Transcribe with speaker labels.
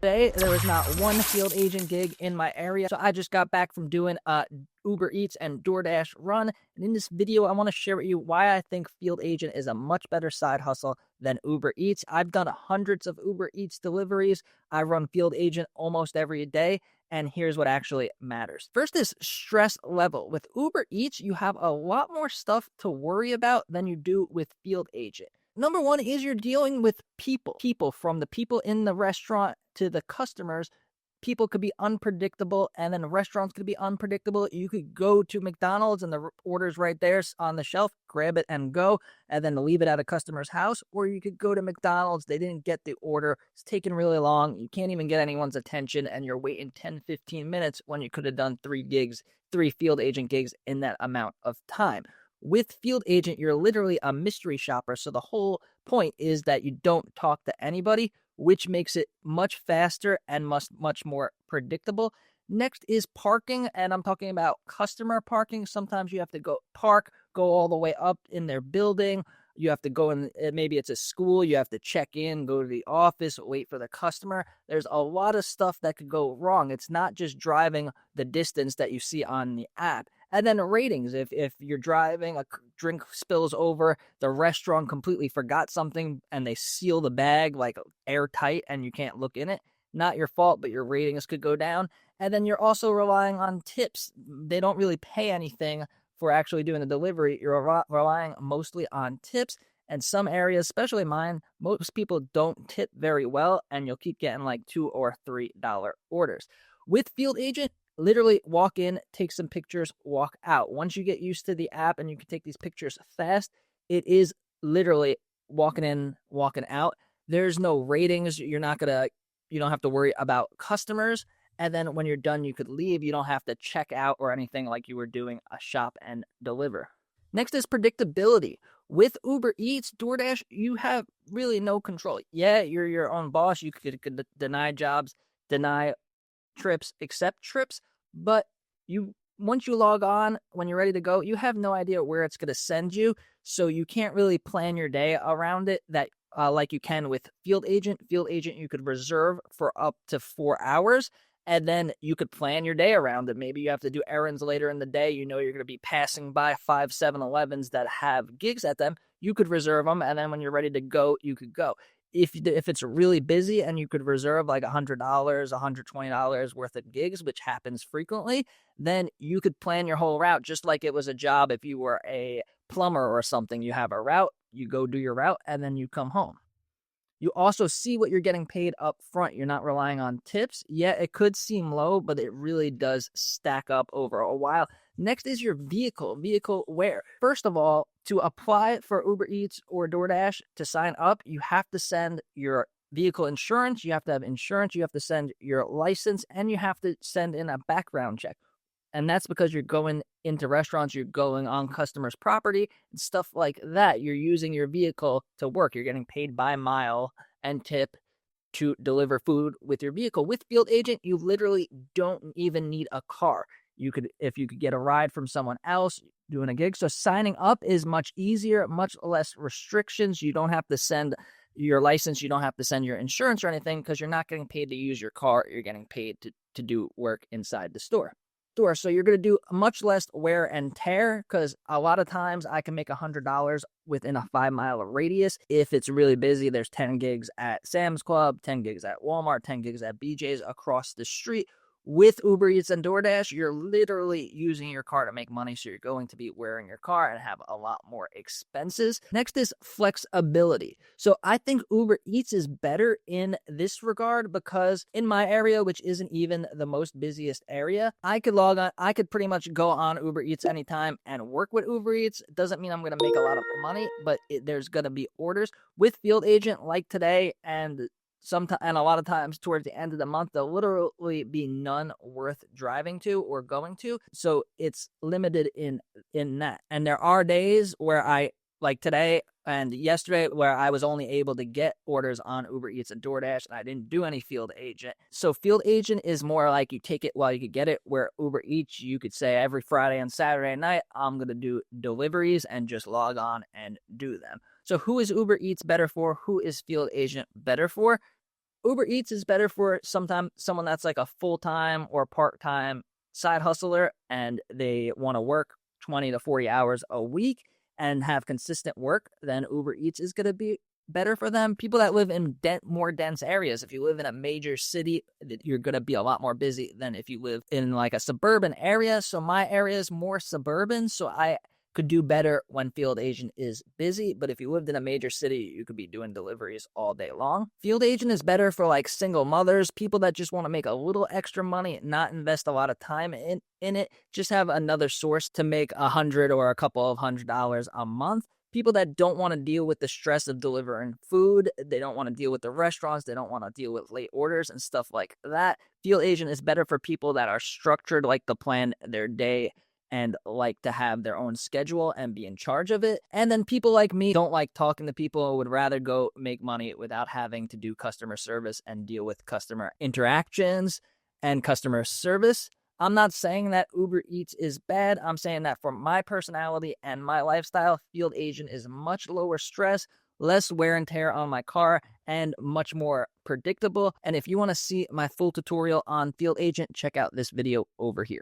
Speaker 1: Today, there was not one field agent gig in my area, so I just got back from doing a Uber Eats and DoorDash run. And in this video, I want to share with you why I think field agent is a much better side hustle than Uber Eats. I've done hundreds of Uber Eats deliveries. I run field agent almost every day. And here's what actually matters. First is stress level. With Uber Eats, you have a lot more stuff to worry about than you do with field agent. Number one is you're dealing with people from the people in the restaurant to the customers. People could be unpredictable, and then restaurants could be unpredictable. You could go to McDonald's and the order's right there on the shelf, grab it and go, and then leave it at a customer's house. Or you could go to McDonald's, they didn't get the order, it's taking really long, you can't even get anyone's attention, and you're waiting 10, 15 minutes when you could have done 3 field agent gigs in that amount of time. With field agent, you're literally a mystery shopper. So the whole point is that you don't talk to anybody, which makes it much faster and much more predictable. Next is parking, and I'm talking about customer parking. Sometimes you have to go all the way up in their building. You have to go in, maybe it's a school, you have to check in, go to the office, wait for the customer. There's a lot of stuff that could go wrong. It's not just driving the distance that you see on the app. And then ratings, if you're driving, a drink spills over, the restaurant completely forgot something, and they seal the bag like airtight and you can't look in it. Not your fault, but your ratings could go down. And then you're also relying on tips. They don't really pay anything for actually doing the delivery. You're relying mostly on tips. And some areas, especially mine, most people don't tip very well, and you'll keep getting like $2 or $3 orders. With field agent, literally walk in, take some pictures, walk out. Once you get used to the app and you can take these pictures fast, it is literally walking in, walking out. There's no ratings. You don't have to worry about customers. And then when you're done, you could leave. You don't have to check out or anything like you were doing a shop and deliver. Next is predictability. With Uber Eats, DoorDash, you have really no control. Yeah, you're your own boss. You could deny jobs, deny trips, accept trips, but once you log on, when you're ready to go, you have no idea where it's going to send you, so you can't really plan your day around it like you can with field agent. Field agent, you could reserve for up to 4 hours, and then you could plan your day around it. Maybe you have to do errands later in the day. You know you're going to be passing by 5 7-Elevens that have gigs at them. You could reserve them, and then when you're ready to go, you could go. If it's really busy and you could reserve like $100, $120 worth of gigs, which happens frequently, then you could plan your whole route just like it was a job. If you were a plumber or something, you have a route, you go do your route, and then you come home. You also see what you're getting paid up front. You're not relying on tips. Yeah, it could seem low, but it really does stack up over a while. Next is your vehicle wear. First of all, to apply for Uber Eats or DoorDash, to sign up, you have to send your vehicle insurance, you have to have insurance, you have to send your license, and you have to send in a background check. And that's because you're going into restaurants, you're going on customers' property and stuff like that. You're using your vehicle to work. You're getting paid by mile and tip to deliver food with your vehicle. With field agent, you literally don't even need a car. If you could get a ride from someone else doing a gig. So signing up is much easier, much less restrictions. You don't have to send your license. You don't have to send your insurance or anything because you're not getting paid to use your car. You're getting paid to do work inside the store. So you're going to do much less wear and tear because a lot of times I can make $100 within a 5-mile radius. If it's really busy, there's 10 gigs at Sam's Club, 10 gigs at Walmart, 10 gigs at BJ's across the street. With Uber Eats and DoorDash, you're literally using your car to make money, so you're going to be wearing your car and have a lot more expenses. Next is flexibility. So I think Uber Eats is better in this regard because in my area, which isn't even the most busiest area, I could log on, I could pretty much go on Uber Eats anytime and work with Uber Eats. It doesn't mean I'm going to make a lot of money, but there's going to be orders. With Field Agent like today and a lot of times towards the end of the month, there'll literally be none worth driving to or going to. So it's limited in that. And there are days where like today and yesterday, where I was only able to get orders on Uber Eats and DoorDash, and I didn't do any field agent. So field agent is more like you take it while you could get it, where Uber Eats, you could say every Friday and Saturday night, I'm going to do deliveries and just log on and do them. So who is Uber Eats better for? Who is field agent better for? Uber Eats is better for sometimes someone that's like a full-time or part-time side hustler and they want to work 20 to 40 hours a week and have consistent work. Then Uber Eats is going to be better for them. People that live in more dense areas, if you live in a major city, you're going to be a lot more busy than if you live in like a suburban area. So my area is more suburban, so I could do better when field agent is busy. But if you lived in a major city, you could be doing deliveries all day long. Field agent is better for like single mothers, people that just want to make a little extra money, not invest a lot of time in it, just have another source to make $100 or a couple of $100 a month. People that don't want to deal with the stress of delivering food, they don't want to deal with the restaurants, they don't want to deal with late orders and stuff like that. Field agent is better for people that are structured, like to plan their day and like to have their own schedule and be in charge of it. And then people like me don't like talking to people, would rather go make money without having to do customer service and deal with customer interactions and customer service. I'm not saying that Uber Eats is bad. I'm saying that for my personality and my lifestyle, field agent is much lower stress, less wear and tear on my car, and much more predictable. And if you want to see my full tutorial on field agent, check out this video over here.